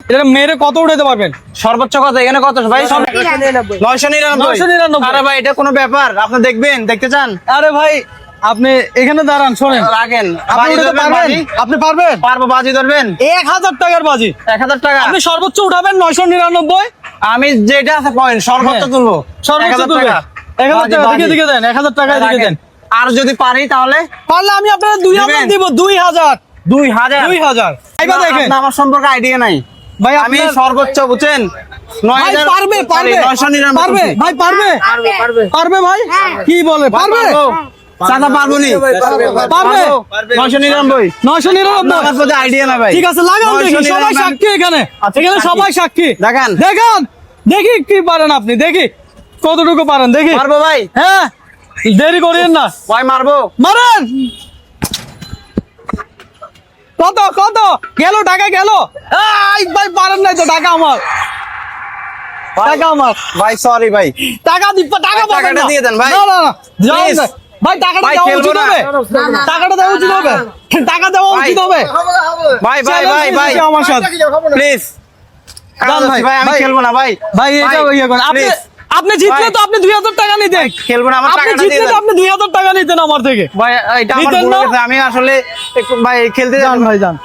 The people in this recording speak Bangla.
এটা মেরে কত উঠাতে পারবেন? সর্বোচ্চ কত এখানে কত ভাই? 999। আরে ভাই এটা কোনো ব্যাপার? আপনি দেখবেন, দেখতে চান? আরে ভাই আপনি এখানে দাঁড়ান, শোনেন, রাখেন। আপনি বাজি উঠাতে ধরবেন, পারবেন? বাজি? আপনি পারবেন? পারবো। বাজি ধরবেন? 1000 টাকার বাজি। 1000 টাকা? আপনি সর্বোচ্চ উঠাবেন 999। আমি যেটা আছে পয়েন্ট সর্বোচ্চ হ্যাঁ। তুলবো। সর্বোচ্চ 1000 তুলবেন। টাকা। 1000 টাকা বাজি, দিকে দেন, 1000 টাকা দিকে রাখেন। দেন। আর যদি পারি তাহলে পারলে আমি আপনার 2000 দিবেন? দিব। 2000 2000। 2000 আইবা দেখেন। আপনার আমার সম্পর্কে আইডিয়া নাই ভাই আমি আপনার- সর্বোচ্চ বুঝছেন ভাই 9000 পারবে, পারবে, 999 পারবে ভাই, পারবে, পারবে ভাই, কি বলে পারবে? চাচা পারবো নি? পারবে 999। 999। আমার কাছে আইডিয়া না ভাই। ঠিক আছে, লাগান দেখি, 999 সবাই সাক্ষী এখানে। এখানে সাক্ষী। সবাই সাক্ষী। দেখান। দেখান, দেখি কি পারেন আপনি, দেখি কতটুকু পারেন, দেখি। পারবো ভাই? হ্যাঁ, দেরি করিয়েন না, ভাই মারবো। মারেন। কত কত গেল? টাকা গেল? এই ভাই পারেন নাই তো, টাকা আমার, টাকা আমার। ভাই সরি ভাই। টাকা টাকা ভাই, পাবেন টাকাটা না। দিয়ে দেন ভাই। না না না, যাও Please। না। ভাই টাকাটা ভাই, দেওয়া খেলবো উচিত না। হবে, টাকাটা দেওয়া উচিত হবে, টাকা দেওয়া ভাই। উচিত হবে। ভাই ভাই ভাই ভাই আমার সাথে প্লিজ যান ভাই, ভাই আমি ভাই। খেলবো না ভাই। ভাই এটা ইয়ে করেন আপনি। please। আপনি জিতলে ভাই। তো আপনি 2000 টাকা নিতেন। খেলবো না, আমার আপনি টাকাটা দিয়ে জিতলে তো দেন। আপনি 2000 টাকা নিতেন আমার থেকে। ভাই এটা আমার নিতেন ভুল না? হয়েছে, আমি আসলে একটু ভাই খেলতে যান ভাই, যান।